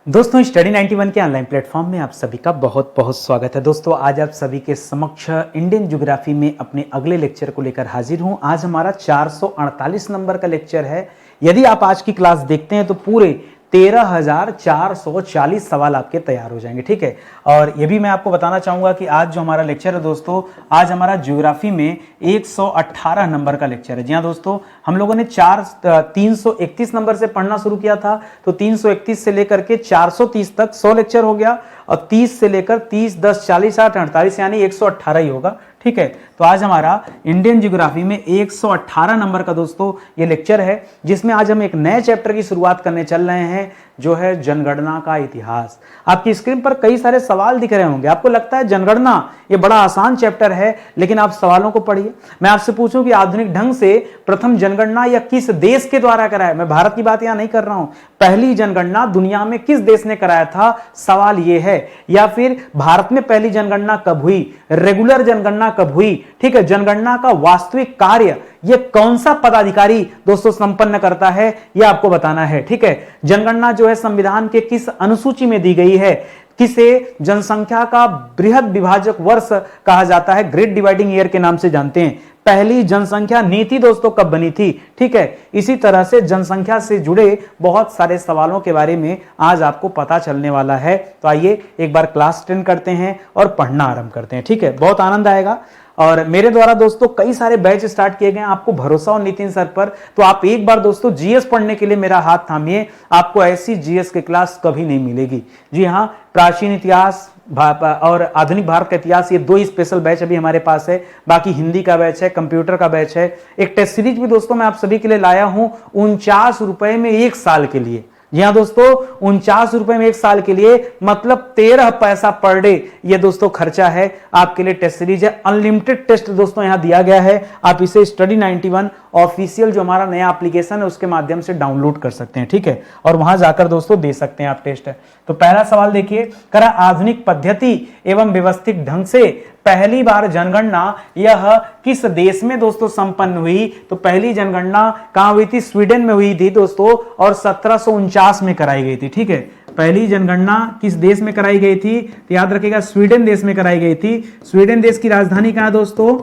दोस्तों स्टडी 91 के online platform में आप सभी का बहुत बहुत स्वागत है। दोस्तों आज आप सभी के समक्ष इंडियन ज्योग्राफी में अपने अगले लेक्चर को लेकर हाजिर हूं। आज हमारा 448 नंबर का लेक्चर है। यदि आप आज की क्लास देखते हैं तो पूरे 13,440 सवाल आपके तैयार हो जाएंगे, ठीक है। और ये भी मैं आपको बताना चाहूंगा कि आज जो हमारा लेक्चर है दोस्तों, आज हमारा ज्योग्राफी में 118 नंबर का लेक्चर है। जी हाँ दोस्तों, हम लोगों ने 331 नंबर से पढ़ना शुरू किया था, तो 331 से लेकर के 430 तक 100 लेक्चर हो गया, और 30 से लेकर 30, 10, 40, 60, 48 यानी 118 ही होगा, ठीक है। तो आज हमारा इंडियन ज्योग्राफी में 118 नंबर का दोस्तों ये लेक्चर है, जिसमें आज हम एक नए चैप्टर की शुरुआत करने चल रहे हैं, जो है जनगणना का इतिहास। आपकी स्क्रीन पर कई सारे सवाल दिख रहे होंगे। आपको लगता है जनगणना ये बड़ा आसान चैप्टर है, लेकिन आप सवालों को पढ़िए। मैं आपसे पूछूं कि आधुनिक ढंग से प्रथम जनगणना या किस देश के द्वारा कराया, मैं भारत की बात यहां नहीं कर रहा हूं, पहली जनगणना दुनिया में किस देश ने कराया था, सवाल यह है। या फिर भारत में पहली जनगणना कब हुई, रेगुलर जनगणना कब हुई, ठीक है। जनगणना का वास्तविक कार्य ये कौन सा पदाधिकारी दोस्तों संपन्न करता है, यह आपको बताना है, ठीक है। जनगणना जो है संविधान के किस अनुसूची में दी गई है, किसे जनसंख्या का बृहद विभाजक वर्ष कहा जाता है, ग्रेट डिवाइडिंग ईयर के नाम से जानते हैं। पहली जनसंख्या नीति दोस्तों कब बनी थी, ठीक है। इसी तरह से जनसंख्या से जुड़े बहुत सारे सवालों के बारे में आज आपको पता चलने वाला है। तो आइए एक बार क्लास अटेंड करते हैं और पढ़ना आरंभ करते हैं, ठीक है। बहुत आनंद आएगा। और मेरे द्वारा दोस्तों कई सारे बैच स्टार्ट किए गए हैं, आपको भरोसा हो नितिन सर पर, तो आप एक बार दोस्तों जीएस पढ़ने के लिए मेरा हाथ थामिए। आपको ऐसी जीएस की क्लास कभी नहीं मिलेगी। जी हाँ, प्राचीन इतिहास और आधुनिक भारत का इतिहास, ये दो ही स्पेशल बैच अभी हमारे पास है। बाकी हिंदी का बैच है, कंप्यूटर का बैच है। एक टेस्ट सीरीज भी दोस्तों मैं आप सभी के लिए लाया हूं 49 रुपए में 1 साल के लिए। जी हाँ दोस्तों, 49 रुपए में 1 साल के लिए, मतलब 13 पैसा पर डे ये दोस्तों खर्चा है आपके लिए। टेस्ट सीरीज है, अनलिमिटेड टेस्ट दोस्तों यहां दिया गया है। आप इसे स्टडी 91 ऑफिशियल जो हमारा नया एप्लीकेशन है उसके माध्यम से डाउनलोड कर सकते हैं, ठीक है। और वहां जाकर दोस्तों दे सकते हैं आप टेस्ट। तो पहला सवाल देखिए, करा आधुनिक पद्धति एवं व्यवस्थित ढंग से पहली बार जनगणना यह किस देश में दोस्तों संपन्न हुई। तो पहली जनगणना कहां हुई थी, स्वीडन में हुई थी दोस्तों, और 1749 में कराई गई थी, ठीक है। पहली जनगणना किस देश में कराई गई थी, तो याद रखिएगा स्वीडन देश में कराई गई थी। स्वीडन देश की राजधानी कहां है दोस्तों,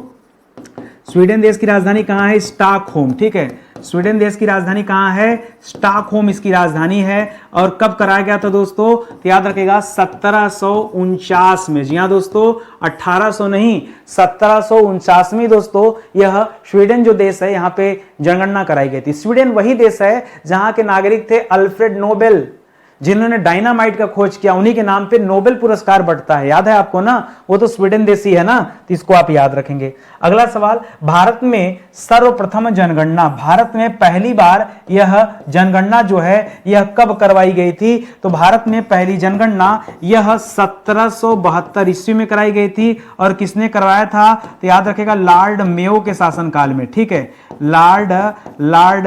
स्वीडन देश की राजधानी कहां है, स्टॉकहोम, ठीक है। स्वीडन देश की राजधानी कहां है, स्टॉकहोम इसकी राजधानी है। और कब कराया गया था दोस्तों, तो याद रखिएगा 1749 में। जी हां दोस्तों, 1800 नहीं, 1749 में दोस्तों यह स्वीडन जो देश है यहां पे जनगणना कराई गई थी। स्वीडन वही देश है जहां के नागरिक थे अल्फ्रेड नोबेल, जिन्होंने डायनामाइट का खोज किया, उन्हीं के नाम पे नोबेल पुरस्कार बढ़ता है, याद है आपको ना, वो तो स्वीडन देशी है ना, तो इसको आप याद रखेंगे। अगला सवाल, भारत में सर्वप्रथम जनगणना, भारत में पहली बार यह जनगणना जो है यह कब करवाई गई थी। तो भारत में पहली जनगणना यह 1772 ईस्वी में कराई गई थी। और किसने करवाया था, तो याद रखेगा लॉर्ड मेयो के शासनकाल में, ठीक है। लॉर्ड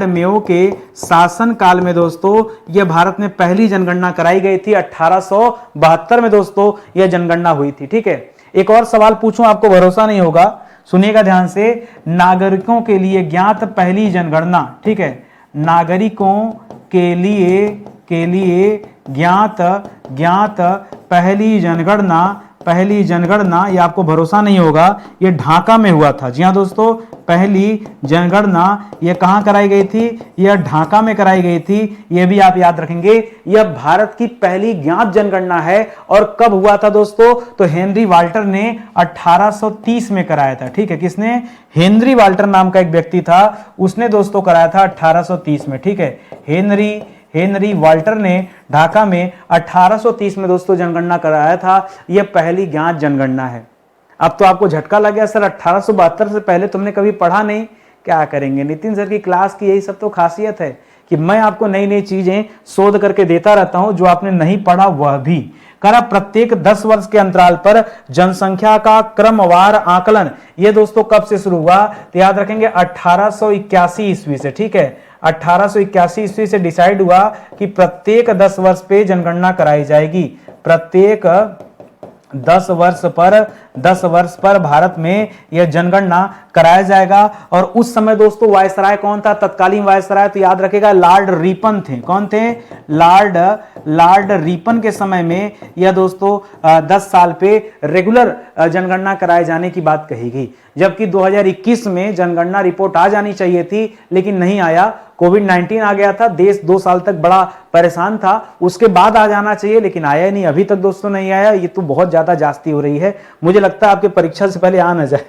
मेयो के शासन काल में दोस्तों यह भारत में पहली जनगणना कराई गई थी। 1872 में दोस्तों यह जनगणना हुई थी, ठीक है। एक और सवाल पूछूं, आपको भरोसा नहीं होगा, सुनिएगा ध्यान से। नागरिकों के लिए ज्ञात पहली जनगणना, ठीक है, नागरिकों के लिए ज्ञात पहली जनगणना, ये आपको भरोसा नहीं होगा, ये ढाका में हुआ था। जी हाँ दोस्तों, पहली जनगणना यह कहां कराई गई थी, यह ढाका में कराई गई थी। यह भी आप याद रखेंगे, यह भारत की पहली ज्ञात जनगणना है। और कब हुआ था दोस्तों, तो हेनरी वाल्टर ने 1830 में कराया था, ठीक है। किसने, हेनरी वाल्टर नाम का एक व्यक्ति था, उसने दोस्तों कराया था 1830 में, ठीक है। हेनरी वाल्टर ने ढाका में 1830 में दोस्तों जनगणना कराया था। यह पहली ज्ञात जनगणना है। अब तो आपको झटका लग गया, सर 1872 से पहले तुमने कभी पढ़ा नहीं। क्या करेंगे, नितिन सर की क्लास की यही सब तो खासियत है कि मैं आपको नई नई चीजें शोध करके देता रहता हूं, जो आपने नहीं पढ़ा वह भी करा। प्रत्येक 10 वर्ष के अंतराल पर जनसंख्या का क्रमवार आकलन, यह दोस्तों कब से शुरू हुआ, तो याद रखेंगे 1881 ईस्वी से, ठीक है। 1881 ईस्वी से डिसाइड हुआ कि प्रत्येक 10 वर्ष पे जनगणना कराई जाएगी। प्रत्येक 10 वर्ष पर भारत में यह जनगणना कराया जाएगा। और उस समय दोस्तों वायसराय कौन था? तत्कालीन वायसराय तो याद रखेगा लॉर्ड रिपन थे। कौन थे? लॉर्ड रिपन के समय में यह दोस्तों 10 साल पे रेगुलर जनगणना कराए जाने की बात कही गई, जबकि 2021 में जनगणना रिपोर्ट आ जानी चाहिए थी लेकिन नहीं आया। कोविड-19 आ गया था, देश 2 साल तक बड़ा परेशान था, उसके बाद आ जाना चाहिए लेकिन आया नहीं, अभी तक दोस्तों नहीं आया। ये तो बहुत ज्यादा जास्ती हो रही है, मुझे लगता है आपके परीक्षा से पहले आ ना जाए।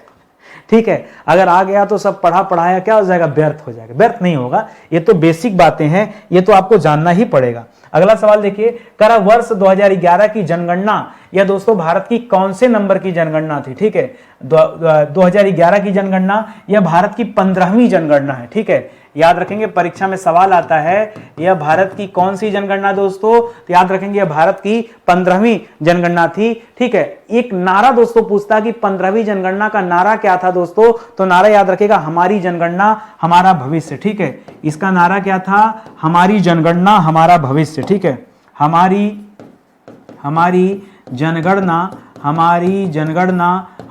ठीक है, अगर आ गया तो सब पढ़ाया क्या हो जाएगा? व्यर्थ हो जाएगा। व्यर्थ नहीं होगा, ये तो बेसिक बातें हैं, ये तो आपको जानना ही पड़ेगा। अगला सवाल देखिए, करा वर्ष 2011 की जनगणना, यह दोस्तों भारत की कौन से नंबर की जनगणना थी? ठीक है, 2011 की जनगणना यह भारत की 15वीं जनगणना है। ठीक है, याद रखेंगे परीक्षा में सवाल आता है यह भारत की कौन सी जनगणना दोस्तों, तो याद रखेंगे यह भारत की 15वीं जनगणना थी। ठीक है, एक नारा दोस्तों पूछता कि 15वीं जनगणना का नारा क्या था दोस्तों, तो नारा याद रखेगा हमारी जनगणना हमारा भविष्य। ठीक है, इसका नारा क्या था? हमारी जनगणना हमारा भविष्य। ठीक है, हमारी जनगणना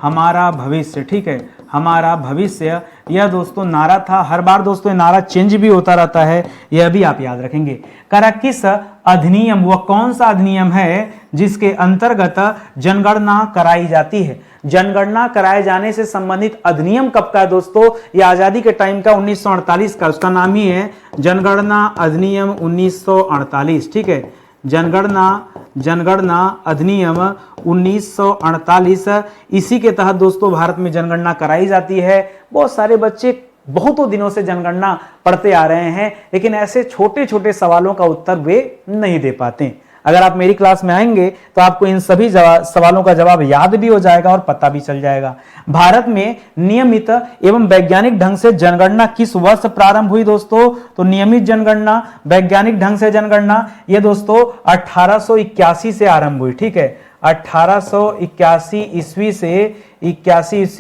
हमारा भविष्य। ठीक है, हमारा भविष्य, यह दोस्तों नारा था। हर बार दोस्तों नारा चेंज भी होता रहता है, यह भी आप याद रखेंगे। करा किस अधिनियम, वह कौन सा अधिनियम है जिसके अंतर्गत जनगणना कराई जाती है? जनगणना कराए जाने से संबंधित अधिनियम कब का है दोस्तों? यह आजादी के टाइम का 1948 का, उसका नाम ही है जनगणना अधिनियम 1948। ठीक है, जनगणना अधिनियम 1948, इसी के तहत दोस्तों भारत में जनगणना कराई जाती है। बहुत सारे बच्चे बहुतों दिनों से जनगणना पढ़ते आ रहे हैं लेकिन ऐसे छोटे छोटे सवालों का उत्तर वे नहीं दे पाते। अगर आप मेरी क्लास में आएंगे तो आपको इन सभी सवालों का जवाब याद भी हो जाएगा और पता भी चल जाएगा। भारत में नियमित एवं वैज्ञानिक ढंग से जनगणना किस वर्ष प्रारंभ हुई दोस्तों? तो नियमित जनगणना, वैज्ञानिक ढंग से जनगणना, ये दोस्तों 1881 से आरंभ हुई। ठीक है, 1881 ईस्वी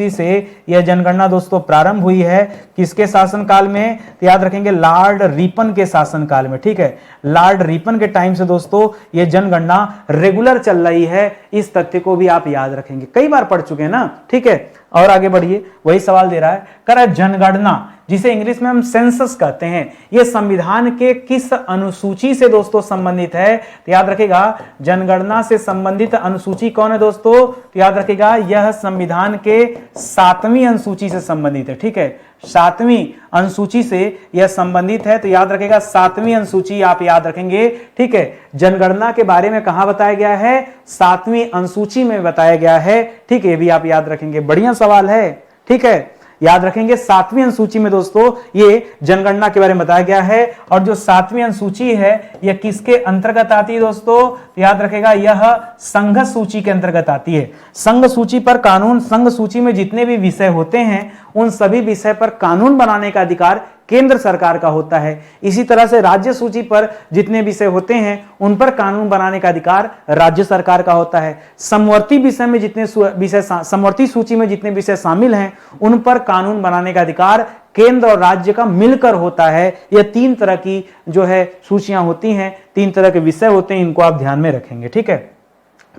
से यह जनगणना दोस्तों प्रारंभ हुई है। किसके शासनकाल में? तो याद रखेंगे लॉर्ड रिपन के शासनकाल में। ठीक है, लॉर्ड रिपन के टाइम से दोस्तों यह जनगणना रेगुलर चल रही है, इस तथ्य को भी आप याद रखेंगे, कई बार पढ़ चुके हैं ना। ठीक है, और आगे बढ़िए, वही सवाल दे रहा है, करा जनगणना जिसे इंग्लिश में हम सेंसस कहते हैं, यह संविधान के किस अनुसूची से दोस्तों संबंधित है? तो याद रखेगा जनगणना से संबंधित अनुसूची कौन है दोस्तों? तो याद रखेगा यह संविधान के 7वीं अनुसूची से संबंधित है। ठीक है, 7वीं अनुसूची से यह संबंधित है, तो याद रखेगा 7वीं अनुसूची आप याद रखेंगे। ठीक है, जनगणना के बारे में कहां बताया गया है? 7वीं अनुसूची में बताया गया है। ठीक है, ये भी आप याद रखेंगे, बढ़िया सवाल है। ठीक है, याद रखेंगे 7वीं अनुसूची में दोस्तों ये जनगणना के बारे में बताया गया है। और जो 7वीं अनुसूची है यह किसके अंतर्गत आती है दोस्तों? तो याद रखेगा यह संघ सूची के अंतर्गत आती है। संघ सूची पर कानून, संघ सूची में जितने भी विषय होते हैं उन सभी विषय पर कानून बनाने का अधिकार केंद्र सरकार का होता है। इसी तरह से राज्य सूची पर जितने विषय होते हैं उन पर कानून बनाने का अधिकार राज्य सरकार का होता है। समवर्ती विषय में जितने विषय, समवर्ती सूची में जितने विषय शामिल हैं उन पर कानून बनाने का अधिकार केंद्र और राज्य का मिलकर होता है। यह 3 तरह की जो है सूचियां होती हैं, 3 तरह के विषय होते हैं, इनको आप ध्यान में रखेंगे। ठीक है,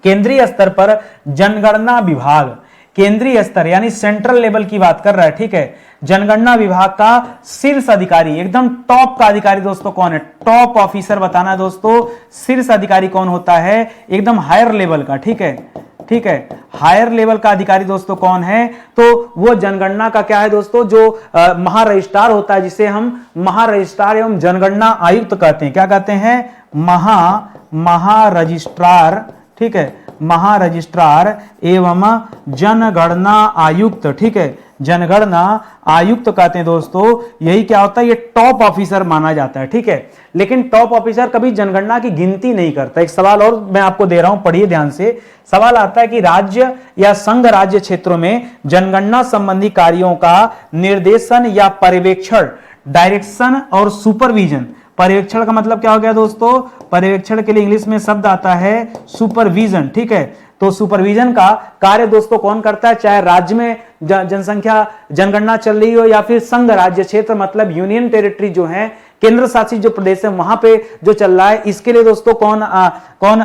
केंद्रीय स्तर पर जनगणना विभाग, केंद्रीय स्तर यानी सेंट्रल लेवल की बात कर रहा है। ठीक है, जनगणना विभाग का शीर्ष अधिकारी, एकदम टॉप का अधिकारी दोस्तों कौन है? टॉप ऑफिसर बताना दोस्तों, शीर्ष अधिकारी कौन होता है? एकदम हायर लेवल का। ठीक है, ठीक है, हायर लेवल का अधिकारी दोस्तों कौन है? तो वो जनगणना का क्या है दोस्तों? जो महारजिस्ट्रार होता है, जिसे हम महारजिस्ट्रार एवं जनगणना आयुक्त कहते हैं। क्या कहते हैं? महारजिस्ट्रार। ठीक है, महारजिस्ट्रार एवं जनगणना आयुक्त। ठीक है, जनगणना आयुक्त कहते हैं दोस्तों। यही क्या होता है? ये टॉप ऑफिसर माना जाता है। ठीक है, लेकिन टॉप ऑफिसर कभी जनगणना की गिनती नहीं करता। एक सवाल और मैं आपको दे रहा हूं, पढ़िए ध्यान से। सवाल आता है कि राज्य या संघ राज्य क्षेत्रों में जनगणना संबंधी कार्यों का निर्देशन या पर्यवेक्षण, डायरेक्शन और सुपरविजन। पर्यवेक्षण का मतलब क्या हो गया दोस्तों? पर्यवेक्षण के लिए इंग्लिश में शब्द आता है सुपरविजन। ठीक है, तो सुपरविजन का कार्य दोस्तों कौन करता है? चाहे राज्य में जनसंख्या जनगणना चल रही हो या फिर संघ राज्य क्षेत्र मतलब यूनियन टेरिटरी जो है, केंद्र शासित जो प्रदेश है वहां पे जो चल रहा है, इसके लिए दोस्तों कौन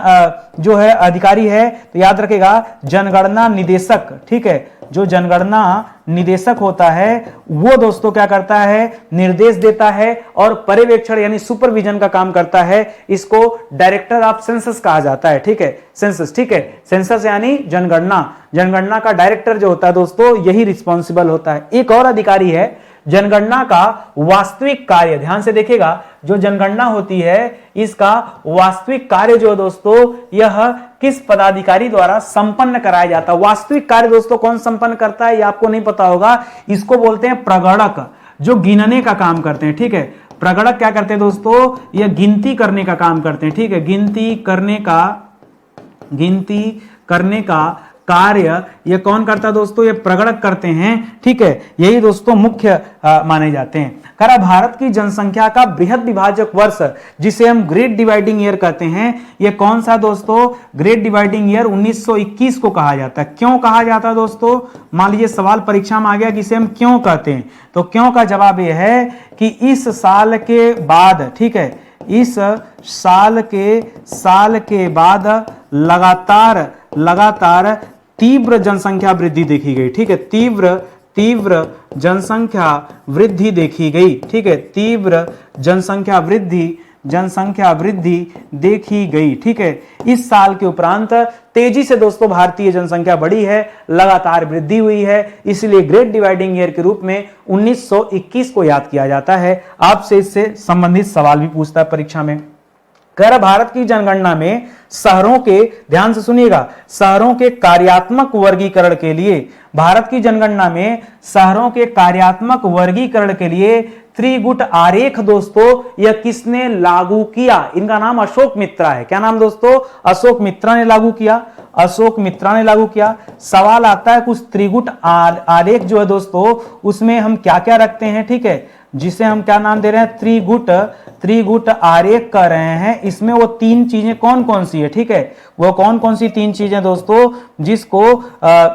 जो है अधिकारी है, तो याद रखेगा जनगणना निदेशक, ठीक है। जो जनगणना निदेशक होता है वो दोस्तों क्या करता है, निर्देश देता है और पर्यवेक्षण यानी सुपरविजन का काम करता है। इसको डायरेक्टर ऑफ सेंसस कहा जाता है, ठीक है, सेंसस, ठीक है। सेंसस यानी जनगणना, जनगणना का डायरेक्टर जो होता है दोस्तों यही रिस्पॉन्सिबल होता है। एक और अधिकारी है जनगणना का वास्तविक कार्य, ध्यान से देखिएगा, जो जनगणना होती है इसका वास्तविक कार्य जो दोस्तों यह किस पदाधिकारी द्वारा संपन्न कराया जाता है। वास्तविक कार्य दोस्तों कौन संपन्न करता है ये आपको नहीं पता होगा, इसको बोलते हैं प्रगणक, जो गिनने का काम करते हैं, ठीक है। प्रगणक क्या करते हैं दोस्तों, यह गिनती करने का काम करते हैं, ठीक है। गिनती करने का कार्य ये कौन करता है दोस्तों, ये प्रगणक करते हैं, ठीक है। यही दोस्तों मुख्य माने जाते हैं। करा भारत की जनसंख्या का बृहद विभाजक वर्ष जिसे हम ग्रेट डिवाइडिंग ईयर कहते हैं, ये कौन सा दोस्तों, ग्रेट डिवाइडिंग ईयर 1921 को कहा जाता है। क्यों कहा जाता है दोस्तों, मान लीजिए सवाल परीक्षा में आ गया कि इसे हम क्यों कहते हैं, तो क्यों का जवाब यह है कि इस साल के बाद, ठीक है, इस साल के बाद लगातार तीव्र जनसंख्या वृद्धि देखी गई, ठीक है। तीव्र जनसंख्या वृद्धि देखी गई, ठीक है। तीव्र जनसंख्या वृद्धि देखी गई, ठीक है। इस साल के उपरांत तेजी से दोस्तों भारतीय जनसंख्या बढ़ी है, लगातार वृद्धि हुई है, इसलिए ग्रेट डिवाइडिंग ईयर के रूप में 1921 को याद किया जाता है। आपसे इससे संबंधित सवाल भी पूछता है परीक्षा में। कह रहा भारत की जनगणना में शहरों के, ध्यान से सुनिएगा, शहरों के कार्यात्मक वर्गीकरण के लिए, भारत की जनगणना में शहरों के कार्यात्मक वर्गीकरण के लिए त्रिगुट आरेख दोस्तों यह किसने लागू किया, इनका नाम अशोक मित्रा है। क्या नाम दोस्तों, अशोक मित्रा ने लागू किया, अशोक मित्रा ने लागू किया। सवाल आता है कुछ त्रिगुट आरेख जो है दोस्तों उसमें हम क्या क्या रखते हैं, ठीक है, जिसे हम क्या नाम दे रहे हैं, त्रिगुट आरेख कर रहे हैं। इसमें वो तीन चीजें कौन कौन सी है, ठीक है, वो कौन कौन सी तीन चीजें दोस्तों जिसको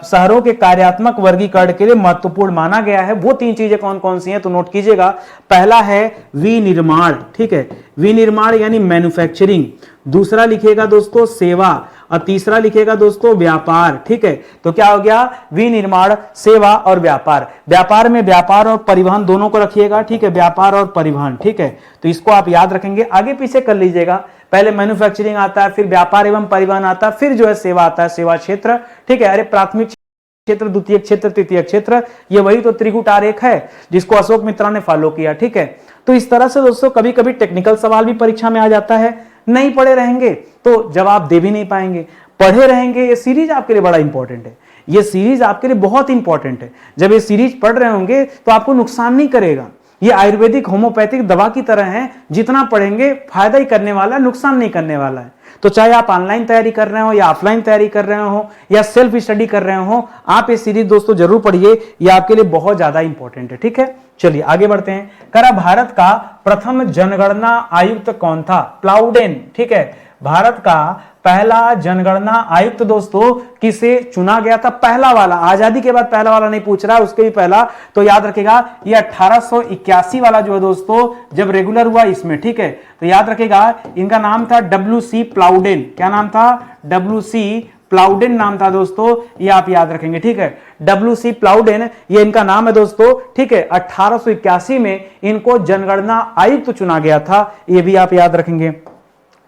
शहरों के कार्यात्मक वर्गीकरण के लिए महत्वपूर्ण माना गया है, वो तीन चीजें कौन कौन सी हैं, तो नोट कीजिएगा। पहला है विनिर्माण, ठीक है, विनिर्माण यानी मैन्युफैक्चरिंग। दूसरा लिखिएगा दोस्तों सेवा, और तीसरा लिखिएगा दोस्तों व्यापार, ठीक है। तो क्या हो गया, विनिर्माण, सेवा और व्यापार। व्यापार में व्यापार और परिवहन दोनों को रखिएगा, ठीक है, व्यापार और परिवहन, ठीक है। तो इसको आप याद रखेंगे, आगे पीछे कर लीजिएगा। पहले मैन्युफैक्चरिंग आता है, फिर व्यापार एवं परिवहन आता है, फिर जो है सेवा आता है, सेवा क्षेत्र, ठीक है। अरे प्राथमिक क्षेत्र, द्वितीय क्षेत्र, तृतीय क्षेत्र, ये वही तो त्रिगुट आरेख है जिसको अशोक मित्रा ने फॉलो किया, ठीक है। तो इस तरह से दोस्तों कभी कभी टेक्निकल सवाल भी परीक्षा में आ जाता है। नहीं पढ़े रहेंगे तो जवाब दे भी नहीं पाएंगे, पढ़े रहेंगे। ये सीरीज आपके लिए बड़ा इंपॉर्टेंट है, ये सीरीज आपके लिए बहुत इंपॉर्टेंट है। जब ये सीरीज पढ़ रहे होंगे तो आपको नुकसान नहीं करेगा। ये आयुर्वेदिक होम्योपैथिक दवा की तरह है, जितना पढ़ेंगे फायदा ही करने वाला है, नुकसान नहीं करने वाला है। तो चाहे आप ऑनलाइन तैयारी कर रहे हो या ऑफलाइन तैयारी कर रहे हो या सेल्फ स्टडी कर रहे हो, आप ये सीरीज दोस्तों जरूर पढ़िए, ये आपके लिए बहुत ज्यादा इंपॉर्टेंट है, ठीक है। चलिए आगे बढ़ते हैं। करा भारत का प्रथम जनगणना आयुक्त कौन था, प्लाउडेन, ठीक है। भारत का पहला जनगणना आयुक्त दोस्तों किसे चुना गया था, पहला वाला, आजादी के बाद पहला वाला नहीं पूछ रहा है, उसके भी पहला, तो याद रखेगा ये 1881 वाला जो है दोस्तों जब रेगुलर हुआ इसमें, ठीक है। तो याद रखेगा इनका नाम था WC प्लाउडेन। क्या नाम था, WC प्लाउडेन नाम था दोस्तों, ये आप याद रखेंगे, ठीक है। WC प्लाउडेन ये इनका नाम है दोस्तों, ठीक है। 1881 में इनको जनगणना आयुक्त चुना गया था, ये भी आप याद रखेंगे।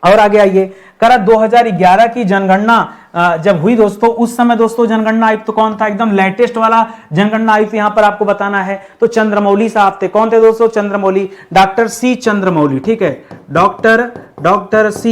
और आगे आइए, करा 2011 की जनगणना जब हुई दोस्तों, उस समय दोस्तों जनगणना आयुक्त तो कौन था, एकदम लेटेस्ट वाला जनगणना आयुक्त यहां पर आपको बताना है, तो चंद्रमौली साहब थे। कौन थे दोस्तों, चंद्रमौली, डॉक्टर C चंद्रमौली, ठीक है। डॉक्टर C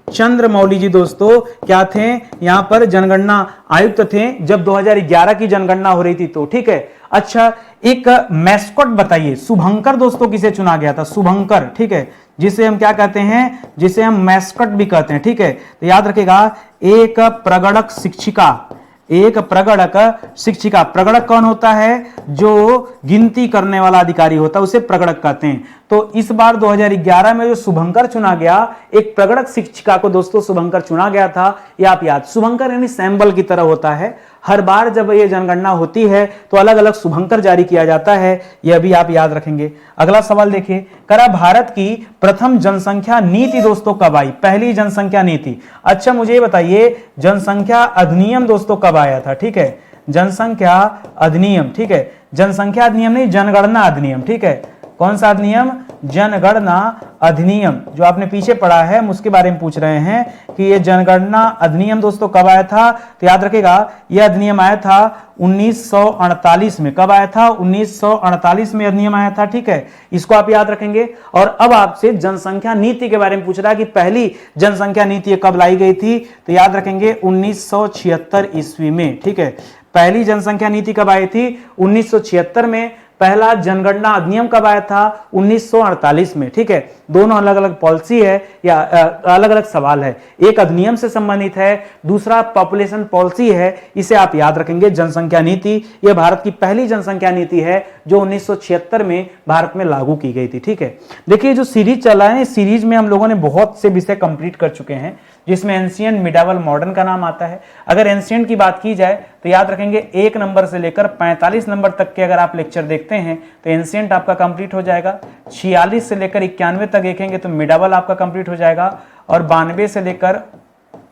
चंद्रमौली जी दोस्तों क्या थे, यहां पर जनगणना आयुक्त थे जब 2011 की जनगणना हो रही थी, तो ठीक है। अच्छा, एक मैस्कॉट बताइए, शुभंकर दोस्तों किसे चुना गया था, शुभंकर, ठीक है, जिसे हम क्या कहते हैं, जिसे हम मैस्कॉट भी कहते हैं, ठीक है। तो याद रखेगा एक प्रगणक शिक्षिका, एक प्रगणक शिक्षिका, प्रगणक कौन होता है, जो गिनती करने वाला अधिकारी होता है उसे प्रगणक कहते हैं। तो इस बार 2011 में जो शुभंकर चुना गया, एक प्रगणक शिक्षिका को दोस्तों शुभंकर चुना गया था, ये आप याद, शुभंकर यानी सैंबल की तरह होता है, हर बार जब ये जनगणना होती है तो अलग अलग शुभंकर जारी किया जाता है, यह भी आप याद रखेंगे। अगला सवाल देखिए, करा भारत की प्रथम जनसंख्या नीति दोस्तों कब आई? पहली जनसंख्या नीति। अच्छा मुझे ये बताइए, जनसंख्या अधिनियम दोस्तों कब आया था? ठीक है, जनसंख्या अधिनियम, ठीक है, जनसंख्या अधिनियम नहीं, जनगणना अधिनियम, ठीक है। कौन सा अधिनियम? जनगणना अधिनियम। जो आपने पीछे पढ़ा है हम उसके बारे में पूछ रहे हैं कि ये जनगणना अधिनियम दोस्तों कब आया था? तो याद रखिएगा, यह अधिनियम आया था 1948 में। कब आया था? 1948 में अधिनियम आया था, ठीक है, इसको आप याद रखेंगे। और अब आपसे जनसंख्या नीति के बारे में पूछ रहा है कि पहली जनसंख्या नीति कब लाई गई थी? तो याद रखेंगे 1976 ईस्वी में, ठीक है। पहली जनसंख्या नीति कब आई थी? 1976 में। पहला जनगणना अधिनियम कब आया था? 1948 में, ठीक है। दोनों अलग अलग पॉलिसी है या अलग अलग सवाल है, एक अधिनियम से संबंधित है, दूसरा पॉपुलेशन पॉलिसी है। इसे आप याद रखेंगे। जनसंख्या नीति यह भारत की पहली जनसंख्या नीति है जो 1976 में भारत में लागू की गई थी, ठीक है। देखिए जो सीरीज चला है, इस सीरीज में हम लोगों ने बहुत से विषय कंप्लीट कर चुके हैं, जिसमें एंशिएंट, मिडावल, मॉडर्न का नाम आता है। अगर एंशिएंट की बात की जाए तो याद रखेंगे 1 नंबर से लेकर 45 नंबर तक के अगर आप लेक्चर देखते हैं तो एंशिएंट आपका कंप्लीट हो जाएगा। 46 से लेकर 91 तक देखेंगे तो मिडावल आपका कंप्लीट हो जाएगा। और 92 से लेकर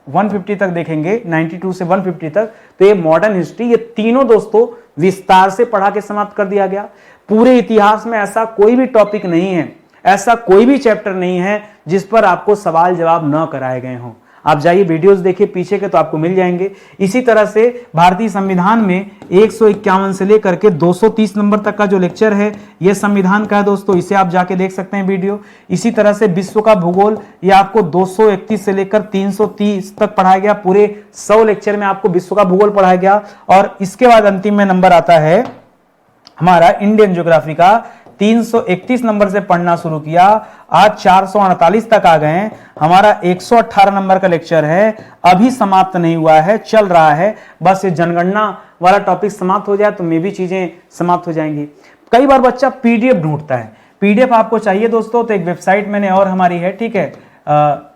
150 तक देखेंगे, 92 से 150 तक, तो ये मॉडर्न हिस्ट्री, ये तीनों दोस्तों विस्तार से पढ़ा के समाप्त कर दिया गया। पूरे इतिहास में ऐसा कोई भी टॉपिक नहीं है, ऐसा कोई भी चैप्टर नहीं है जिस पर आपको सवाल जवाब न कराए गए हों। आप जाइए वीडियोस देखिए पीछे के तो आपको मिल जाएंगे। इसी तरह से भारतीय संविधान में 151 से लेकर के 230 नंबर तक का जो लेक्चर है यह संविधान का है दोस्तों, इसे आप जाके देख सकते हैं वीडियो। इसी तरह से विश्व का भूगोल, यह आपको 231 से लेकर 330 तक पढ़ाया गया। पूरे 100 लेक्चर में आपको विश्व का भूगोल पढ़ाया गया। और इसके बाद अंतिम में नंबर आता है हमारा इंडियन ज्योग्राफी का। 331 नंबर से पढ़ना शुरू किया, आज 448 तक आ गए। हमारा 118 नंबर का लेक्चर है, अभी समाप्त नहीं हुआ है, चल रहा है। बस ये जनगणना वाला टॉपिक समाप्त हो जाए तो मे भी चीजें समाप्त हो जाएंगी। कई बार बच्चा पीडीएफ ढूंढता है, पीडीएफ आपको चाहिए दोस्तों तो एक वेबसाइट मैंने और हमारी है, ठीक है,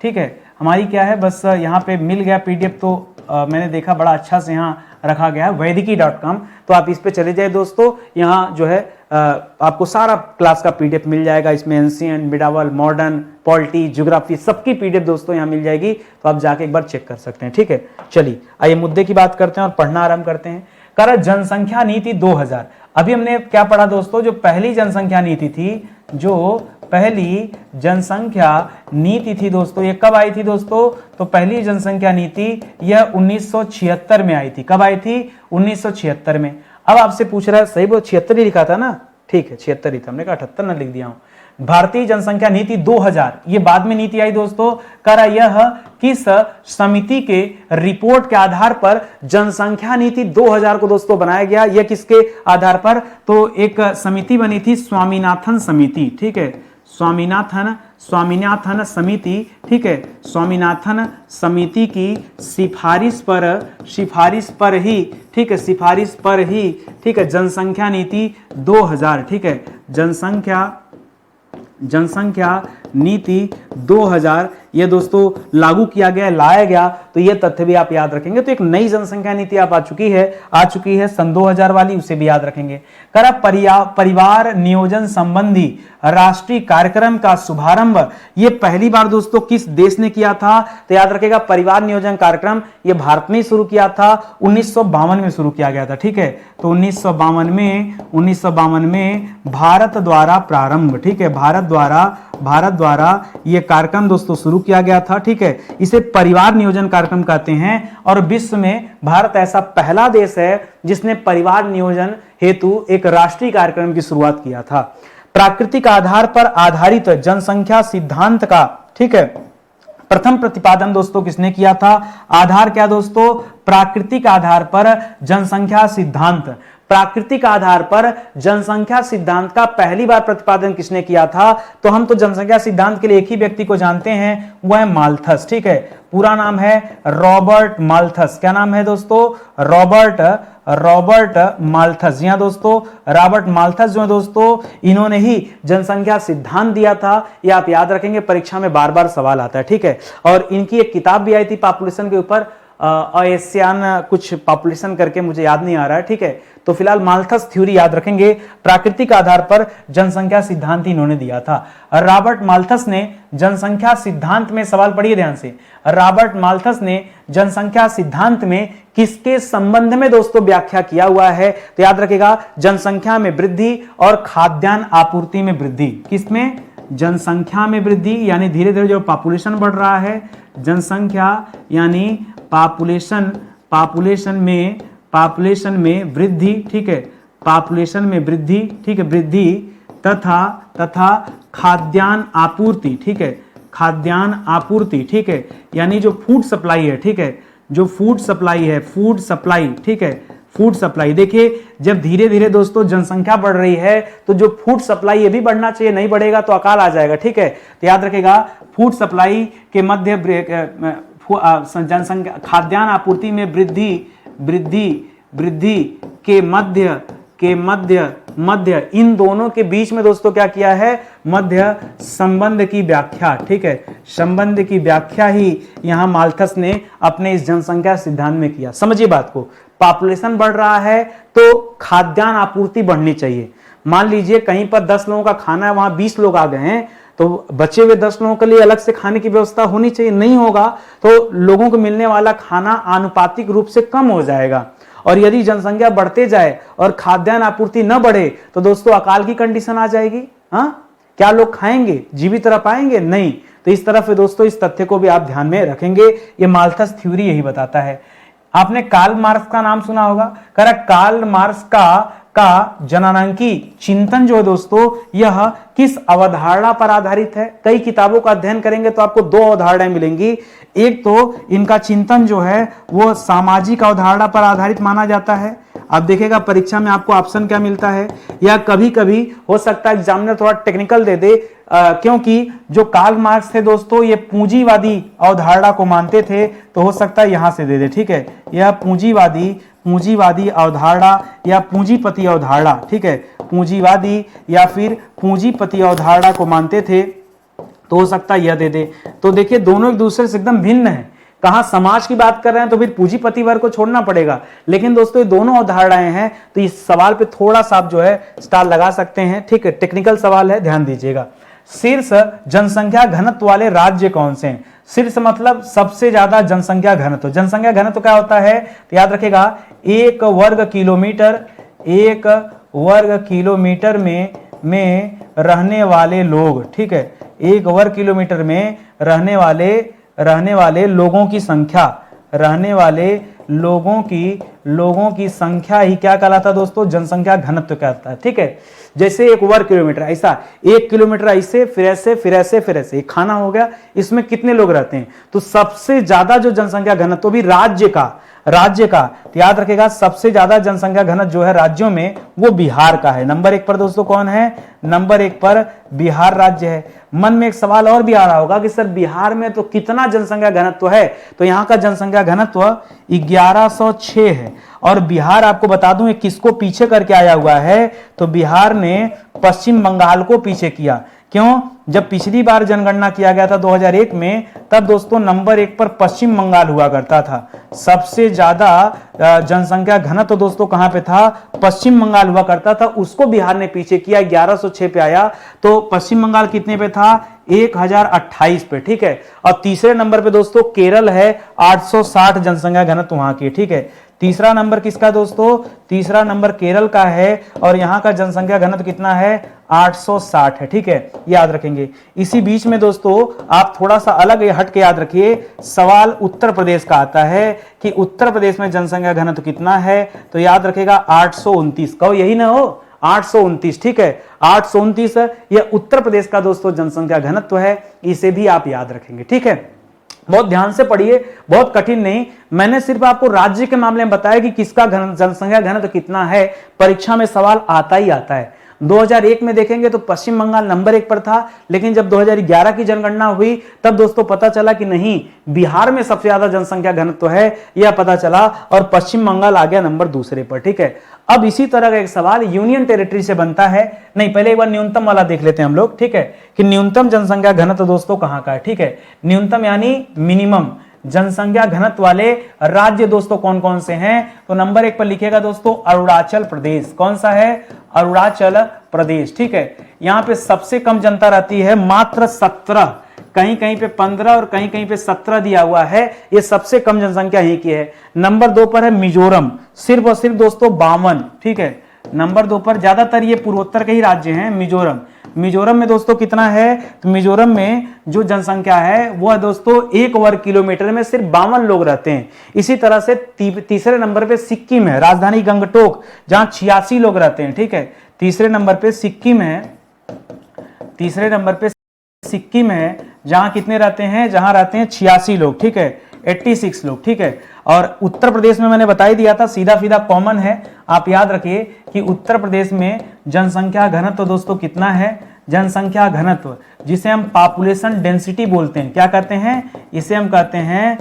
ठीक है, हमारी क्या है, बस यहाँ पे मिल गया पीडीएफ तो मैंने देखा बड़ा अच्छा से यहाँ रखा गया है, वैदिकी.com। तो आप इस पे चले जाए दोस्तों, यहाँ जो है आपको सारा क्लास का पीडीएफ मिल जाएगा। इसमें एंशिएंट, मिडावल, मॉडर्न, पॉलिटी, ज्योग्राफी सबकी पीडीएफ दोस्तों यहाँ मिल जाएगी, तो आप जाके एक बार चेक कर सकते हैं, ठीक है। चलिए आइए मुद्दे की बात करते हैं और पढ़ना आरंभ करते हैं। करा जनसंख्या नीति 2000। अभी हमने क्या पढ़ा दोस्तों, जो पहली जनसंख्या नीति थी, जो पहली जनसंख्या नीति थी दोस्तों, ये कब आई थी दोस्तों? तो पहली जनसंख्या नीति यह 1976 में आई थी। कब आई थी? 1976 में। अब आपसे पूछ रहा है, सही वो 76 ही लिखा था ना? ठीक है 76 ही था, हमने कहा 78 ना लिख दिया हूं। भारतीय जनसंख्या नीति 2000, ये बाद में नीति आई दोस्तों। करा यह किस समिति के रिपोर्ट के आधार पर जनसंख्या नीति 2000 को दोस्तों बनाया गया? यह किसके आधार पर? तो एक समिति बनी थी, स्वामीनाथन समिति, ठीक है, स्वामीनाथन समिति, ठीक है, स्वामीनाथन समिति की सिफारिश पर ही, ठीक है, सिफारिश पर ही, ठीक है, जनसंख्या नीति 2000, ठीक है, जनसंख्या नीति 2000 ये दोस्तों लागू किया गया, लाया गया। तो ये तथ्य भी आप याद रखेंगे। तो एक नई जनसंख्या नीति आ चुकी है सन 2000 वाली, उसे भी याद रखेंगे। करा परिवार नियोजन संबंधी राष्ट्रीय कार्यक्रम का शुभारंभ ये पहली बार दोस्तों किस देश ने किया था? तो याद रखेगा, परिवार नियोजन कार्यक्रम ये भारत ने शुरू किया था, 1952 में शुरू किया गया था, ठीक है। तो 1952 में भारत द्वारा प्रारंभ, ठीक है, भारत द्वारा यह कार्यक्रम दोस्तों शुरू किया गया था, ठीक है। इसे परिवार नियोजन कार्यक्रम कहते हैं। और विश्व में भारत ऐसा पहला देश है जिसने परिवार नियोजन हेतु एक राष्ट्रीय कार्यक्रम की शुरुआत किया था। प्राकृतिक आधार पर आधारित जनसंख्या सिद्धांत का, ठीक है, प्रथम प्रतिपादन दोस्तों किसने किया था? आधार क्या दोस्तों? प्राकृतिक आधार पर जनसंख्या सिद्धांत। प्राकृतिक आधार पर जनसंख्या सिद्धांत का पहली बार प्रतिपादन किसने किया था? तो हम तो जनसंख्या सिद्धांत के लिए एक ही व्यक्ति को जानते हैं, वह है माल्थस, ठीक है। पूरा नाम है रॉबर्ट माल्थस। क्या नाम है दोस्तों? Robert Malthus. यहां दोस्तों रॉबर्ट माल्थस जो है दोस्तों, इन्होंने ही जनसंख्या सिद्धांत दिया था। ये आप याद रखेंगे, परीक्षा में बार बार सवाल आता है, ठीक है। और इनकी एक किताब भी आई थी पॉपुलेशन के ऊपर, एशियान कुछ पॉपुलेशन करके मुझे याद नहीं आ रहा है, ठीक है। तो फिलहाल माल्थस थ्योरी याद रखेंगे, प्राकृतिक आधार पर जनसंख्या सिद्धांत इन्होंने दिया था। रॉबर्ट माल्थस ने जनसंख्या सिद्धांत में, सवाल पढ़िए ध्यान से, रॉबर्ट माल्थस ने जनसंख्या सिद्धांत में किसके संबंध में दोस्तों व्याख्या किया हुआ है? तो याद रखिएगा, जनसंख्या में वृद्धि और खाद्यान्न आपूर्ति में वृद्धि। किसमें? जनसंख्या में वृद्धि, यानी धीरे धीरे जो पॉपुलेशन बढ़ रहा है, जनसंख्या यानी पॉपुलेशन में वृद्धि, ठीक है, पॉपुलेशन में वृद्धि, ठीक है, वृद्धि तथा खाद्यान्न आपूर्ति, ठीक है, खाद्यान्न आपूर्ति, ठीक है, यानी जो फूड सप्लाई है, ठीक है, जो फूड सप्लाई है, फूड सप्लाई, ठीक है, फूड सप्लाई। देखिए जब धीरे धीरे दोस्तों जनसंख्या बढ़ रही है तो जो फूड सप्लाई ये भी बढ़ना चाहिए, नहीं बढ़ेगा तो अकाल आ जाएगा, ठीक है। तो याद रखिएगा, फूड सप्लाई के मध्य जनसंख्या, खाद्यान्न आपूर्ति में वृद्धि के मध्य इन दोनों के बीच में दोस्तों क्या किया है? मध्य संबंध की व्याख्या, ठीक है, संबंध की व्याख्या ही यहां माल्थस ने अपने इस जनसंख्या सिद्धांत में किया। समझिए बात को, पॉपुलेशन बढ़ रहा है तो खाद्यान्न आपूर्ति बढ़नी चाहिए। मान लीजिए कहीं पर 10 लोगों का खाना है, वहां 20 लोग आ गए हैं, तो बचे हुए 10 लोगों के लिए अलग से खाने की व्यवस्था होनी चाहिए। नहीं होगा तो लोगों को मिलने वाला खाना आनुपातिक रूप से कम हो जाएगा। और यदि जनसंख्या बढ़ते जाए और खाद्यान्न आपूर्ति न बढ़े तो दोस्तों अकाल की कंडीशन आ जाएगी। हाँ, क्या लोग खाएंगे? जीवित रह पाएंगे? नहीं। तो इस तरफ दोस्तों इस तथ्य को भी आप ध्यान में रखेंगे, ये माल्थस थ्योरी यही बताता है। आपने कार्ल मार्क्स का नाम सुना होगा। कार्ल मार्क्स का जननांकी चिंतन जो है दोस्तों, यह किस अवधारणा पर आधारित है? कई किताबों का अध्ययन करेंगे तो आपको 2 अवधारणाएं मिलेंगी। एक तो इनका चिंतन जो है वो सामाजिक अवधारणा पर आधारित माना जाता है। अब देखिएगा परीक्षा में आपको ऑप्शन क्या मिलता है, या कभी कभी हो सकता है एग्जामिनर थोड़ा टेक्निकल दे दे, क्योंकि जो कार्ल मार्क्स थे दोस्तों ये पूंजीवादी अवधारणा को मानते थे, तो हो सकता है यहां से दे दे, ठीक है। यह पूंजीवादी अवधारणा या पूंजीपति अवधारणा, ठीक है, पूंजीवादी या फिर पूंजीपति अवधारणा को मानते थे, तो हो सकता है यह दे दे। तो देखिए दोनों एक दूसरे से एकदम भिन्न है। कहां समाज की बात कर रहे हैं तो फिर पूंजीपति वर्ग को छोड़ना पड़ेगा, लेकिन दोस्तों ये दोनों अवधारणाएं हैं। तो इस सवाल पे थोड़ा सा आप जो है स्टार लगा सकते हैं, ठीक है, टेक्निकल सवाल है, ध्यान दीजिएगा। शीर्ष जनसंख्या घनत्व वाले राज्य कौन से हैं? शीर्ष मतलब सबसे ज्यादा जनसंख्या घनत्व। जनसंख्या घनत्व क्या होता है? तो याद रखेगा, 1 वर्ग किलोमीटर में रहने वाले लोग, ठीक है, 1 वर्ग किलोमीटर में रहने वाले लोगों की संख्या ही क्या कहलाता है दोस्तों? जनसंख्या घनत्व कहलाता है, ठीक है। जैसे 1 वर्ग किलोमीटर, ऐसा 1 किलोमीटर ऐसे फिर ऐसे खाना हो गया, इसमें कितने लोग रहते हैं? तो सबसे ज्यादा जो जनसंख्या घनत्व भी राज्य का तो याद रखेगा, सबसे ज्यादा जनसंख्या घनत्व जो है राज्यों में वो बिहार का है। नंबर 1 पर दोस्तों कौन है? नंबर 1 पर बिहार राज्य है। मन में एक सवाल और भी आ रहा होगा कि सर बिहार में तो कितना जनसंख्या घनत्व है? तो यहाँ का जनसंख्या घनत्व 1106 है। और बिहार आपको बता दूं किसको पीछे करके आया हुआ है? तो बिहार ने पश्चिम बंगाल को पीछे किया। क्यों? जब पिछली बार जनगणना किया गया था 2001 में, तब दोस्तों नंबर 1 पर पश्चिम बंगाल हुआ करता था। सबसे ज्यादा जनसंख्या घनत्व तो दोस्तों कहां पे था? पश्चिम बंगाल हुआ करता था, उसको बिहार ने पीछे किया, 1106 पे आया। तो पश्चिम बंगाल कितने पे था? 1028 पे, ठीक है। और तीसरे नंबर पे दोस्तों केरल है, 860 जनसंख्या घनत्व वहां की, ठीक है। तीसरा नंबर किसका दोस्तों? तीसरा नंबर केरल का है, और यहां का जनसंख्या घनत्व कितना है? 860 है, ठीक है, याद रखेंगे। इसी बीच में दोस्तों आप थोड़ा सा अलग हट के याद रखिए, सवाल उत्तर प्रदेश का आता है कि उत्तर प्रदेश में जनसंख्या घनत्व कितना है? तो याद रखेगा 829। कहो यही ना हो, 829, ठीक है, 829 यह उत्तर प्रदेश का दोस्तों जनसंख्या घनत्व है। इसे भी आप याद रखेंगे, ठीक है। बहुत ध्यान से पढ़िए, बहुत कठिन नहीं। मैंने सिर्फ आपको राज्य के मामले में बताया कि किसका जनसंख्या घनत्व कितना है, परीक्षा में सवाल आता ही आता है। 2001 में देखेंगे तो पश्चिम बंगाल नंबर 1 पर था, लेकिन जब 2011 की जनगणना हुई तब दोस्तों पता चला कि नहीं, बिहार में सबसे ज्यादा जनसंख्या घनत्व है, यह पता चला, और पश्चिम बंगाल आ गया नंबर दूसरे पर, ठीक है। अब इसी तरह का एक सवाल यूनियन टेरिटरी से बनता है। नहीं, पहले एक बार न्यूनतम वाला देख लेते हैं हम लोग, ठीक है, कि न्यूनतम जनसंख्या घनत्व दोस्तों कहां का है, ठीक है। न्यूनतम यानी मिनिमम, जनसंख्या घनत्व वाले राज्य दोस्तों कौन कौन से हैं? तो नंबर 1 पर लिखिएगा दोस्तों अरुणाचल प्रदेश। कौन सा है? अरुणाचल प्रदेश। ठीक है, यहां पे सबसे कम जनता रहती है, मात्र 17, कहीं कहीं पे 15 और कहीं कहीं पे 17 दिया हुआ है। ये सबसे कम जनसंख्या यही की है। नंबर 2 पर है मिजोरम, सिर्फ और सिर्फ दोस्तों 52। ठीक है, नंबर 2 पर, ज्यादातर ये पूर्वोत्तर के ही राज्य हैं। मिजोरम, मिजोरम में दोस्तों कितना है? तो मिजोरम में जो जनसंख्या है वह दोस्तों 1 वर्ग किलोमीटर में सिर्फ 52 लोग रहते हैं। इसी तरह से तीसरे नंबर पे सिक्किम है, राजधानी गंगटोक, जहां 86 लोग रहते हैं। ठीक है, तीसरे नंबर पे सिक्किम है, तीसरे नंबर पे सिक्किम है, जहां कितने रहते हैं? जहां रहते हैं 86 लोग। ठीक है, 86 लोग। ठीक है, और उत्तर प्रदेश में मैंने बता ही दिया था, सीधा सीधा कॉमन है। आप याद रखिए कि उत्तर प्रदेश में जनसंख्या घनत्व दोस्तों कितना है? जनसंख्या घनत्व, जिसे हम पॉपुलेशन डेंसिटी बोलते हैं। क्या कहते हैं? इसे हम कहते हैं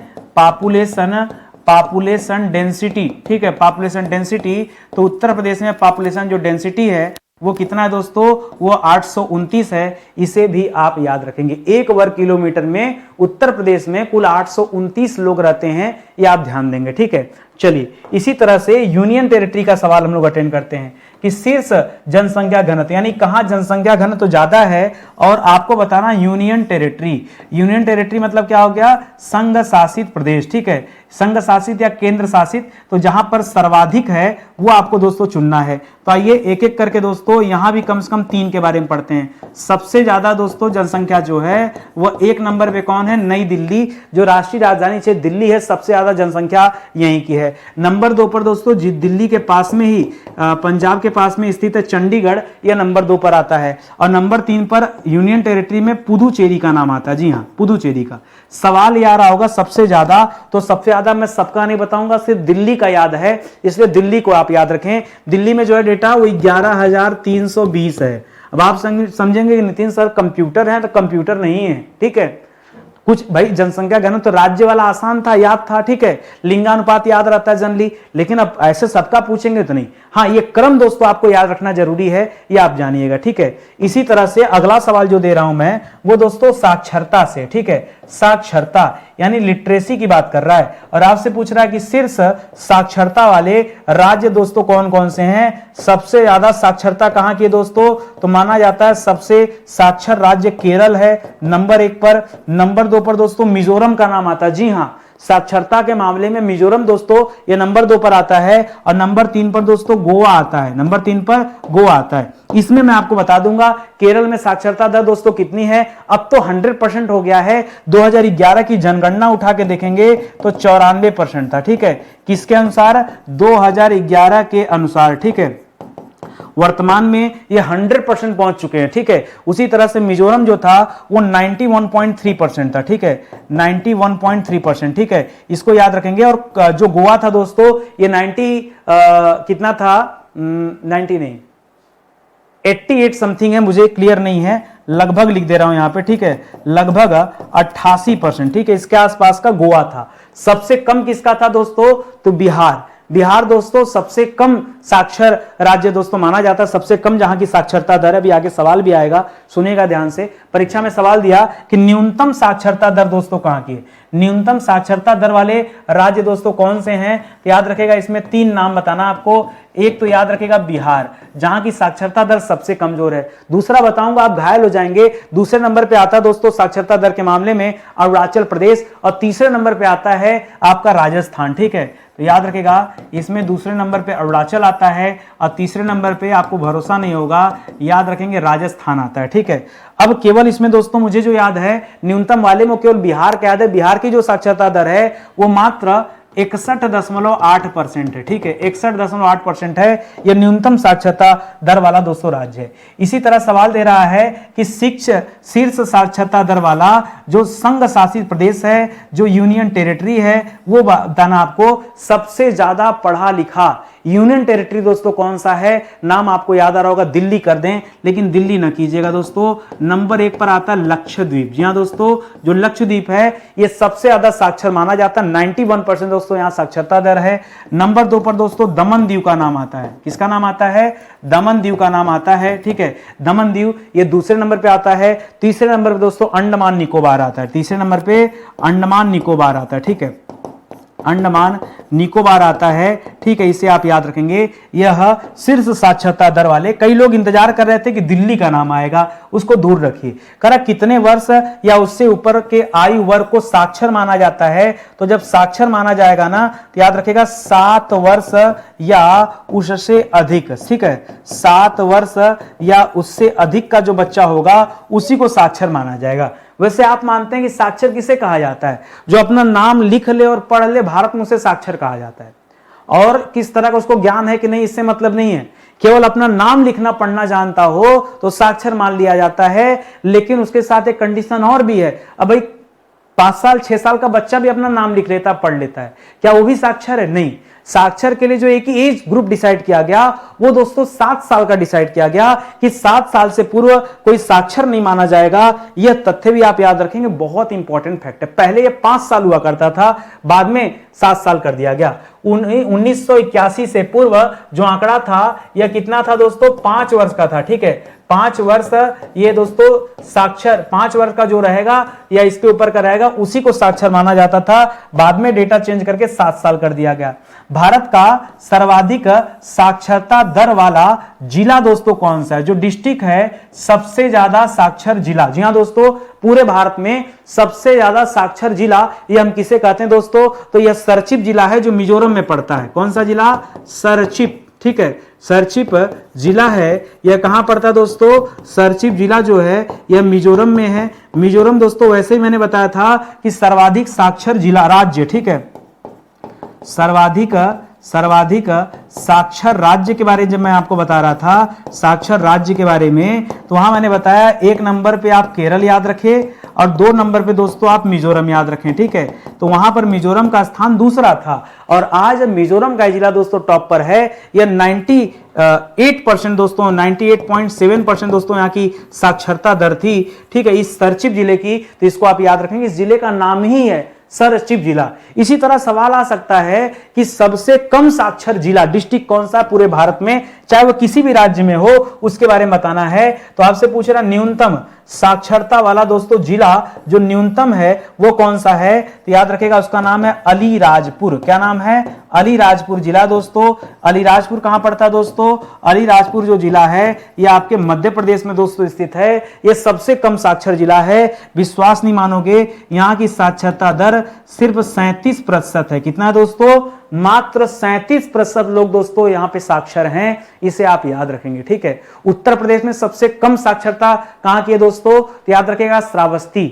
पॉपुलेशन डेंसिटी। ठीक है, पॉपुलेशन डेंसिटी। तो उत्तर प्रदेश में पॉपुलेशन जो डेंसिटी है वो कितना है दोस्तों? वो 829 है। इसे भी आप याद रखेंगे। 1 वर्ग किलोमीटर में उत्तर प्रदेश में कुल 829 लोग रहते हैं, ये आप ध्यान देंगे। ठीक है, चलिए इसी तरह से यूनियन टेरिटरी का सवाल हम लोग अटेंड करते हैं कि शीर्ष जनसंख्या घनत्व, यानी कहां जनसंख्या घनत्व तो ज्यादा है, और आपको बताना यूनियन टेरिटरी। यूनियन टेरिटरी मतलब क्या हो गया? संघ शासित प्रदेश। ठीक है, संघ शासित या केंद्र शासित, तो जहां पर सर्वाधिक है वो आपको दोस्तों चुनना है। तो आइए एक एक करके दोस्तों यहां भी कम से कम 3 के बारे में पढ़ते हैं। सबसे ज्यादा दोस्तों जनसंख्या जो है वो 1 नंबर पे कौन है? नई दिल्ली, जो राष्ट्रीय राजधानी क्षेत्र दिल्ली है, सबसे ज्यादा जनसंख्या यहीं की है। नंबर 2 पर दोस्तों दिल्ली के पास में ही पंजाब के पास में स्थित है चंडीगढ़, यह नंबर 2 पर आता है। और नंबर 3 पर यूनियन टेरिटरी में पुदुचेरी का नाम आता है। जी हाँ, पुदुचेरी का। सवाल ये आ रहा होगा सबसे ज्यादा, तो सबसे ज्यादा मैं सबका नहीं बताऊंगा, सिर्फ दिल्ली का याद है, इसलिए दिल्ली को आप याद रखें। दिल्ली में जो है डेटा वो 11,320 है। अब आप समझेंगे कि नितिन सर कंप्यूटर है, तो कंप्यूटर नहीं है। ठीक है, कुछ भाई जनसंख्या घनत्व तो राज्य वाला आसान था, याद था। ठीक है, लिंगानुपात याद रहता है जनरली, लेकिन अब ऐसे सबका पूछेंगे तो नहीं। हाँ, ये क्रम दोस्तों आपको याद रखना जरूरी है, ये आप जानिएगा। ठीक है, इसी तरह से अगला सवाल जो दे रहा हूं मैं वो दोस्तों साक्षरता से। ठीक है, साक्षरता यानी लिटरेसी की बात कर रहा है, और आपसे पूछ रहा है कि शीर्ष साक्षरता वाले राज्य दोस्तों कौन कौन से हैं? सबसे ज्यादा साक्षरता कहां की है दोस्तों? तो माना जाता है सबसे साक्षर राज्य केरल है नंबर 1 पर। नंबर 2 पर दोस्तों मिजोरम का नाम आता है। जी हां, साक्षरता के मामले में मिजोरम दोस्तों ये नंबर 2 पर आता है। और नंबर 3 पर दोस्तों गोवा आता है। नंबर 3 पर गोवा आता है। इसमें मैं आपको बता दूंगा केरल में साक्षरता दर दोस्तों कितनी है। अब तो 100% हो गया है। 2011 की जनगणना उठा के देखेंगे तो 94% था। ठीक है, किसके अनुसार? 2011 के अनुसार। ठीक है, वर्तमान में ये 100% पहुंच चुके हैं। ठीक है, उसी तरह से मिजोरम जो था वो 91.3% था। ठीक है, 91.3%। ठीक है, इसको याद रखेंगे। और जो गोवा था दोस्तों ये 90 कितना था? 90 नहीं, 88 समथिंग है, मुझे क्लियर नहीं है, लगभग लिख दे रहा हूं यहां पे। ठीक है, लगभग 88%। ठीक है, इसके आसपास का गोवा था। सबसे कम किसका था दोस्तों? तो बिहार। बिहार दोस्तों सबसे कम साक्षर राज्य दोस्तों माना जाता है, सबसे कम जहां की साक्षरता दर है। अभी आगे सवाल भी आएगा, सुनिएगा ध्यान से। परीक्षा में सवाल दिया कि न्यूनतम साक्षरता दर दोस्तों कहां की है? न्यूनतम साक्षरता दर वाले राज्य दोस्तों कौन से हैं? तो याद रखेगा, इसमें 3 नाम बताना आपको। एक तो याद रखेगा बिहार, जहां की साक्षरता दर सबसे कमजोर है। दूसरा बताऊंगा, आप घायल हो जाएंगे। दूसरे नंबर पे आता है दोस्तों साक्षरता दर के मामले में अरुणाचल प्रदेश, और तीसरे नंबर पे आता है आपका राजस्थान। ठीक है, तो याद रखेगा इसमें दूसरे नंबर पे अरुणाचल आता है, और तीसरे नंबर पे आपको भरोसा नहीं होगा, याद रखेंगे राजस्थान आता है। ठीक है, अब केवल इसमें दोस्तों मुझे जो याद है न्यूनतम वाले में केवल बिहार का याद है। बिहार की जो साक्षरता दर है वो मात्र 61.8% है। ठीक है, 61.8% है, यह न्यूनतम साक्षरता दर वाला दोस्तों राज्य है। इसी तरह सवाल दे रहा है कि शीर्ष साक्षरता दर वाला जो संघ शासित प्रदेश है, जो यूनियन टेरिटरी है, वो बताना आपको। सबसे ज्यादा पढ़ा लिखा यूनियन टेरिटरी दोस्तों कौन सा है, नाम आपको याद आ रहा होगा, दिल्ली कर दें, लेकिन दिल्ली ना कीजिएगा दोस्तों। नंबर 1 पर आता है लक्षद्वीप। जी हाँ दोस्तों, जो लक्षद्वीप है ये सबसे ज्यादा साक्षर माना जाता है, 91% दोस्तों यहां साक्षरता दर है। नंबर 2 पर दोस्तों दमन दीव का नाम आता है। किसका नाम आता है? दमन दीव का नाम आता है, ठीक है, दमन दीव ये दूसरे नंबर पे आता है। तीसरे नंबर पे दोस्तों अंडमान निकोबार आता है, तीसरे नंबर पे अंडमान निकोबार आता है, ठीक है, अंडमान निकोबार आता है, ठीक है, इसे आप याद रखेंगे। यह शीर्ष साक्षरता दर वाले, कई लोग इंतजार कर रहे थे कि दिल्ली का नाम आएगा, उसको दूर रखिए। करा कितने वर्ष या उससे ऊपर के आयु वर्ग को साक्षर माना जाता है? तो जब साक्षर माना जाएगा ना तो याद रखिएगा 7 वर्ष या उससे अधिक, ठीक है, 7 वर्ष या उससे अधिक का जो बच्चा होगा उसी को साक्षर माना जाएगा। वैसे आप मानते हैं कि साक्षर किसे कहा जाता है? जो अपना नाम लिख ले और पढ़ ले, भारत में उसे साक्षर कहा जाता है। और किस तरह का उसको ज्ञान है कि नहीं, इससे मतलब नहीं है, केवल अपना नाम लिखना पढ़ना जानता हो तो साक्षर मान लिया जाता है। लेकिन उसके साथ एक कंडीशन और भी है। अब भाई 5 साल 6 साल का बच्चा भी अपना नाम लिख लेता, पढ़ लेता है, क्या वो भी साक्षर है? नहीं। साक्षर के लिए जो एक ही एज ग्रुप डिसाइड किया गया वो दोस्तों 7 साल का डिसाइड किया गया कि 7 साल से पूर्व कोई साक्षर नहीं माना जाएगा। यह तथ्य भी आप याद रखेंगे, बहुत इंपॉर्टेंट फैक्ट है। पहले यह 5 साल हुआ करता था, बाद में 7 साल कर दिया गया। 1981 से पूर्व जो आंकड़ा था यह कितना था दोस्तों? 5 वर्ष का था, ठीक है, 5 वर्ष ये दोस्तों साक्षर, 5 वर्ष का जो रहेगा या इसके ऊपर का रहेगा उसी को साक्षर माना जाता था। बाद में डेटा चेंज करके 7 साल कर दिया गया। भारत का सर्वाधिक साक्षरता दर वाला जिला दोस्तों कौन सा है? जो डिस्ट्रिक्ट है सबसे ज्यादा साक्षर जिला, जी हां दोस्तों, पूरे भारत में सबसे ज्यादा साक्षर जिला ये हम किसे कहते हैं दोस्तों? तो यह सरचिप जिला है जो मिजोरम में पड़ता है। कौन सा जिला? सरचिप, ठीक है, सरचिप जिला है। यह कहां पड़ता है दोस्तों? सरचिप जिला जो है यह मिजोरम में है। मिजोरम दोस्तों वैसे ही मैंने बताया था कि सर्वाधिक साक्षर जिला राज्य, ठीक है, सर्वाधिक साक्षर राज्य के बारे में जब मैं आपको बता रहा था, साक्षर राज्य के बारे में, तो वहां मैंने बताया 1 नंबर पे आप केरल याद रखें और 2 नंबर पे दोस्तों आप मिजोरम याद रखें, ठीक है। तो वहां पर मिजोरम का स्थान दूसरा था और आज मिजोरम का जिला दोस्तों टॉप पर है। यह 98% दोस्तों, 98.7% दोस्तों यहाँ की साक्षरता दर थी, ठीक है, इस सरचिप जिले की। तो इसको आप याद रखेंगे, इस जिले का नाम ही है सरचिप जिला। इसी तरह सवाल आ सकता है कि सबसे कम साक्षर जिला डिस्ट्रिक्ट कौन सा पूरे भारत में, चाहे वो किसी भी राज्य में हो, उसके बारे में बताना है। तो आपसे पूछ रहा न्यूनतम साक्षरता वाला दोस्तों जिला जो न्यूनतम है वो कौन सा है? तो याद रखेगा उसका नाम है अलीराजपुर। क्या नाम है? अलीराजपुर जिला दोस्तों। अलीराजपुर कहां पड़ता है दोस्तों? अलीराजपुर जो जिला है यह आपके मध्य प्रदेश में दोस्तों स्थित है। यह सबसे कम साक्षर जिला है। विश्वास नहीं मानोगे, यहां की साक्षरता दर सिर्फ 37% है। कितना है दोस्तों? मात्र 37% लोग दोस्तों यहां पे साक्षर हैं। इसे आप याद रखेंगे, ठीक है। उत्तर प्रदेश में सबसे कम साक्षरता कहां की है दोस्तों? तो याद रखेगा श्रावस्ती।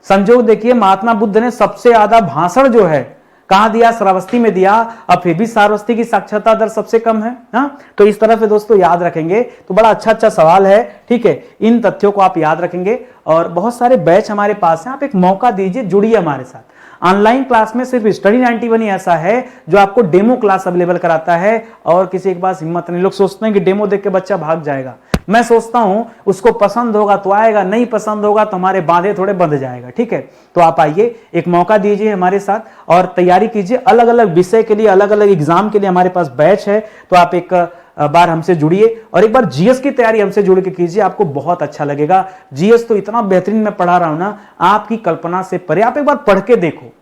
संजोग देखिए, महात्मा बुद्ध ने सबसे ज्यादा भाषण जो है कहां दिया? श्रावस्ती में दिया, अब फिर भी श्रावस्ती की साक्षरता दर सबसे कम है। हाँ, तो इस तरह से दोस्तों याद रखेंगे। तो बड़ा अच्छा सवाल है, ठीक है, इन तथ्यों को आप याद रखेंगे। और बहुत सारे बैच हमारे पास हैं, आप एक मौका दीजिए, जुड़िए हमारे साथ। ऑनलाइन क्लास में सिर्फ स्टडी 91 ही ऐसा है जो आपको डेमो क्लास अवेलेबल कराता है और किसी के पास हिम्मत नहीं। लोग सोचते हैं कि डेमो देख के बच्चा भाग जाएगा। मैं सोचता हूं उसको पसंद होगा तो आएगा, नहीं पसंद होगा तो हमारे बांधे थोड़े बंध जाएगा, ठीक है। तो आप आइए, एक मौका दीजिए हमारे साथ और तैयारी कीजिए। अलग अलग विषय के लिए, अलग अलग एग्जाम के लिए हमारे पास बैच है। तो आप एक बार हमसे जुड़िए और एक बार जीएस की तैयारी हमसे जुड़ के कीजिए, आपको बहुत अच्छा लगेगा। जीएस तो इतना बेहतरीन मैं पढ़ा रहा हूं ना, आपकी कल्पना से परे। आप एक बार पढ़ के देखो,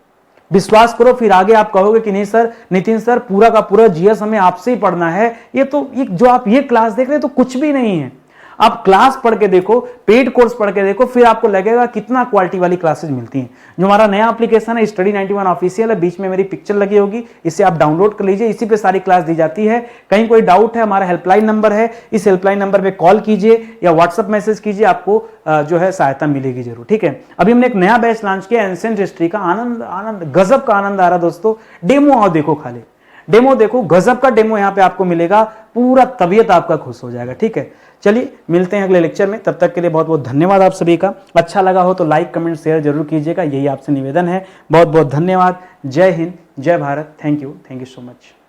विश्वास करो, फिर आगे आप कहोगे कि नहीं सर, नितिन सर, पूरा का पूरा जीएस हमें आपसे ही पढ़ना है। ये तो जो आप ये क्लास देख रहे हैं तो कुछ भी नहीं है। आप क्लास पढ़ के देखो, पेड कोर्स पढ़ के देखो, फिर आपको लगेगा कितना क्वालिटी वाली क्लासेस मिलती हैं। जो हमारा नया एप्लीकेशन है स्टडी 91 ऑफिशियल है, बीच में मेरी पिक्चर लगी होगी, इसे आप डाउनलोड कर लीजिए। इसी पे सारी क्लास दी जाती है। कहीं कोई डाउट है, हमारा हेल्पलाइन नंबर है, इस हेल्पलाइन नंबर पे कॉल कीजिए या व्हाट्सएप मैसेज कीजिए, आपको जो है सहायता मिलेगी जरूर, ठीक है। अभी हमने एक नया बैच लॉन्च किया एंशिएंट हिस्ट्री का। आनंद गजब का आनंद आ रहा दोस्तों। डेमो आओ देखो, खाली डेमो देखो, गजब का डेमो यहाँ पे आपको मिलेगा, पूरा तबीयत आपका खुश हो जाएगा, ठीक है। चलिए मिलते हैं अगले लेक्चर में, तब तक के लिए बहुत बहुत धन्यवाद आप सभी का। अच्छा लगा हो तो लाइक कमेंट शेयर जरूर कीजिएगा, यही आपसे निवेदन है। बहुत बहुत धन्यवाद। जय हिंद, जय Bharat. Thank you so much.